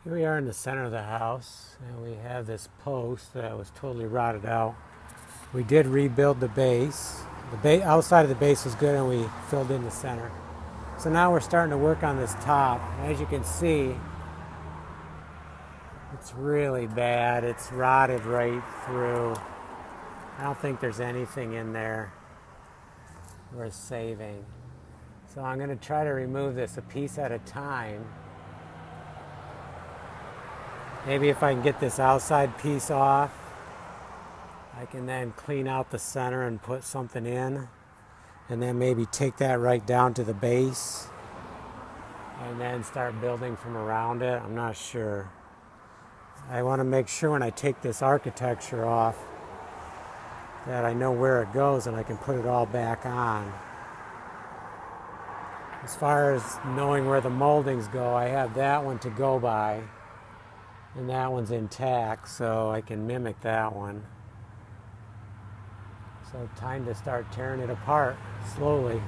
Here we are in the center of the house, and we have this post that was totally rotted out. We did rebuild the base. The outside of the base was good, and we filled in the center. So now we're starting to work on this top. As you can see, it's really bad. It's rotted right through. I don't think there's anything in there worth saving. So I'm going to try to remove this a piece at a time. Maybe if I can get this outside piece off, I can then clean out the center and put something in, and then maybe take that right down to the base and then start building from around it. I'm not sure. I want to make sure when I take this architecture off that I know where it goes and I can put it all back on. As far as knowing where the moldings go, I have that one to go by. And that one's intact, so I can mimic that one. So time to start tearing it apart slowly.